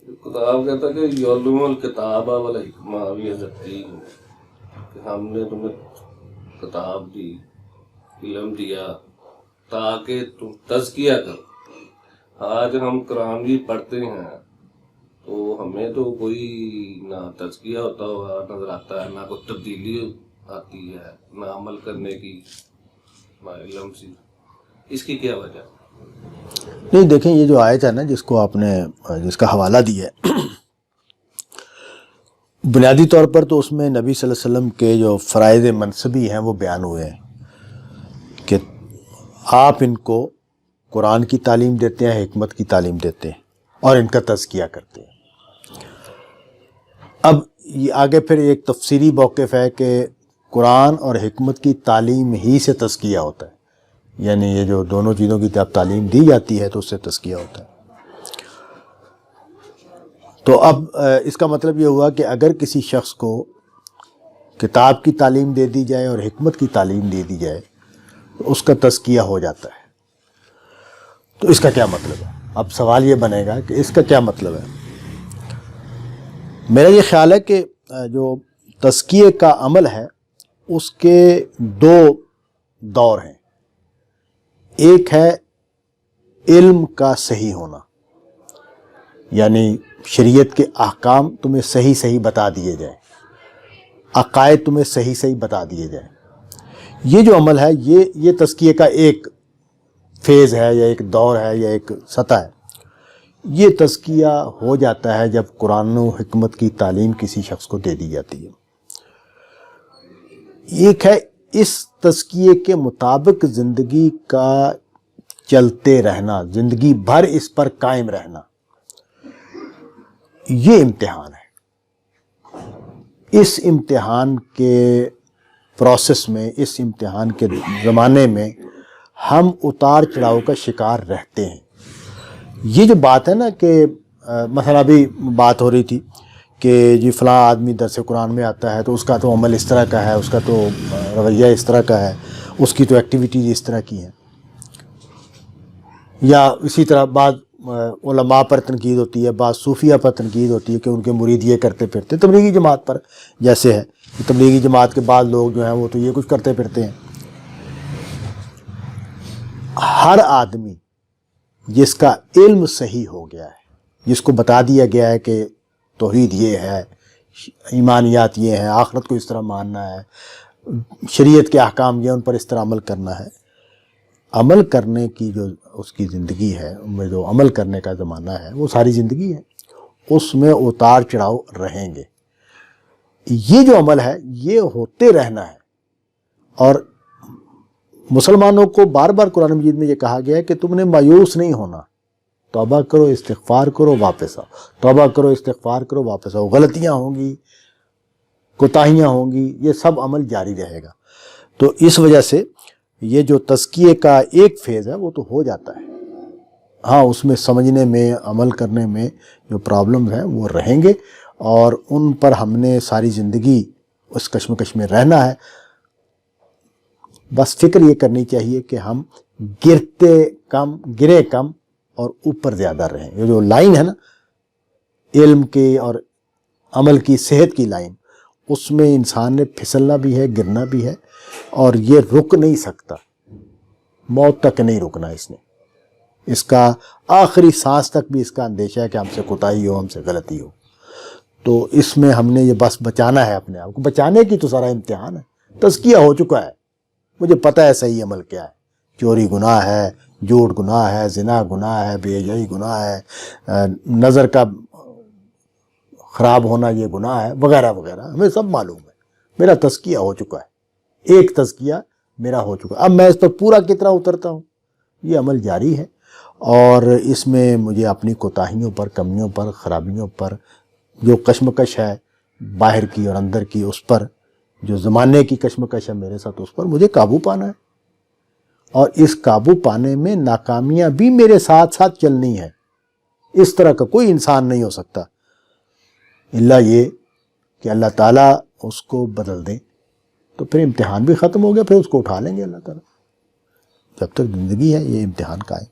کتاب کہتا کہ یعلم الکتاب والحکمہ والدین، کہ ہم نے تمہیں کتاب دی، علم دیا تاکہ تم تزکیہ کرو۔ آج ہم قرآن بھی پڑھتے ہیں تو ہمیں تو کوئی نہ تزکیہ ہوتا ہوا نظر آتا ہے، نہ کوئی تبدیلی آتی ہے، نہ عمل کرنے کی، نہ علم سی۔ اس کی کیا وجہ؟ نہیں دیکھیں، یہ جو آیت ہے نا جس کو آپ نے جس کا حوالہ دیا ہے، بنیادی طور پر تو اس میں نبی صلی اللہ علیہ وسلم کے جو فرائض منصبی ہیں وہ بیان ہوئے ہیں کہ آپ ان کو قرآن کی تعلیم دیتے ہیں، حکمت کی تعلیم دیتے ہیں اور ان کا تزکیہ کرتے ہیں۔ اب یہ آگے پھر ایک تفسیری موقف ہے کہ قرآن اور حکمت کی تعلیم ہی سے تزکیہ ہوتا ہے، یعنی یہ جو دونوں چیزوں کی جب تعلیم دی جاتی ہے تو اس سے تزکیہ ہوتا ہے۔ تو اب اس کا مطلب یہ ہوا کہ اگر کسی شخص کو کتاب کی تعلیم دے دی جائے اور حکمت کی تعلیم دے دی جائے تو اس کا تزکیہ ہو جاتا ہے۔ تو اس کا کیا مطلب ہے؟ اب سوال یہ بنے گا کہ اس کا کیا مطلب ہے؟ میرا یہ خیال ہے کہ جو تزکیے کا عمل ہے اس کے دو دور ہیں۔ ایک ہے علم کا صحیح ہونا، یعنی شریعت کے احکام تمہیں صحیح صحیح بتا دیے جائیں، عقائد تمہیں صحیح صحیح بتا دیے جائیں۔ یہ جو عمل ہے یہ تزکیے کا ایک فیز ہے یا ایک دور ہے یا ایک سطح ہے۔ یہ تزکیہ ہو جاتا ہے جب قرآن و حکمت کی تعلیم کسی شخص کو دے دی جاتی ہے۔ ایک ہے اس تزکیے کے مطابق زندگی کا چلتے رہنا، زندگی بھر اس پر قائم رہنا۔ یہ امتحان ہے۔ اس امتحان کے پروسیس میں، اس امتحان کے زمانے میں ہم اتار چڑھاؤ کا شکار رہتے ہیں۔ یہ جو بات ہے نا کہ مثلا ابھی بات ہو رہی تھی کہ جی فلاں آدمی درس قرآن میں آتا ہے تو اس کا تو عمل اس طرح کا ہے، اس کا تو رویہ اس طرح کا ہے، اس کی تو ایکٹیویٹیز اس طرح کی ہیں، یا اسی طرح بعض علماء پر تنقید ہوتی ہے، بعض صوفیہ پر تنقید ہوتی ہے کہ ان کے مرید یہ کرتے پھرتے، تبلیغی جماعت پر جیسے ہے کہ تبلیغی جماعت کے بعض لوگ جو ہیں وہ تو یہ کچھ کرتے پھرتے ہیں۔ ہر آدمی جس کا علم صحیح ہو گیا ہے، جس کو بتا دیا گیا ہے کہ توحید یہ ہے، ایمانیات یہ ہیں، آخرت کو اس طرح ماننا ہے، شریعت کے احکام یہ ان پر اس طرح عمل کرنا ہے، عمل کرنے کی جو اس کی زندگی ہے، ان میں جو عمل کرنے کا زمانہ ہے وہ ساری زندگی ہے، اس میں اتار چڑھاؤ رہیں گے۔ یہ جو عمل ہے یہ ہوتے رہنا ہے، اور مسلمانوں کو بار بار قرآن مجید میں یہ کہا گیا ہے کہ تم نے مایوس نہیں ہونا، توبہ کرو، استغفار کرو، واپس آؤ، توبہ کرو، استغفار کرو، واپس آؤ۔ غلطیاں ہوں گی، کوتاہیاں ہوں گی، یہ سب عمل جاری رہے گا۔ تو اس وجہ سے یہ جو تزکیے کا ایک فیز ہے وہ تو ہو جاتا ہے، ہاں اس میں سمجھنے میں، عمل کرنے میں جو پرابلمز ہیں وہ رہیں گے، اور ان پر ہم نے ساری زندگی اس کشمکش میں رہنا ہے۔ بس فکر یہ کرنی چاہیے کہ ہم گرے کم اور اوپر زیادہ رہیں۔ یہ جو لائن ہے نا علم کی اور عمل کی، صحت کی لائن، اس میں انسان نے پھسلنا بھی ہے، گرنا بھی ہے، اور یہ رک نہیں سکتا، موت تک نہیں رکنا اس نے، اس کا آخری سانس تک بھی اس کا اندیشہ ہے کہ ہم سے کوتاہی ہو، ہم سے غلطی ہو۔ تو اس میں ہم نے یہ بس بچانا ہے اپنے آپ کو، بچانے کی تو سارا امتحان ہے۔ تزکیہ ہو چکا ہے، مجھے پتہ ہے صحیح عمل کیا ہے، چوری گناہ ہے، جھوٹ گناہ ہے، زنا گناہ ہے، بے حیائی گناہ ہے، نظر کا خراب ہونا یہ گناہ ہے، وغیرہ وغیرہ، ہمیں سب معلوم ہے۔ میرا تزکیہ ہو چکا ہے، ایک تزکیہ میرا ہو چکا ہے، اب میں اس پر پورا کتنا اترتا ہوں یہ عمل جاری ہے، اور اس میں مجھے اپنی کوتاہیوں پر، کمیوں پر، خرابیوں پر، جو کشمکش ہے باہر کی اور اندر کی، اس پر جو زمانے کی کشمکش ہے میرے ساتھ، اس پر مجھے قابو پانا ہے، اور اس قابو پانے میں ناکامیاں بھی میرے ساتھ ساتھ چلنی ہے۔ اس طرح کا کوئی انسان نہیں ہو سکتا الا یہ کہ اللہ تعالیٰ اس کو بدل دیں، تو پھر امتحان بھی ختم ہو گیا، پھر اس کو اٹھا لیں گے اللہ تعالیٰ۔ جب تک زندگی ہے یہ امتحان قائم۔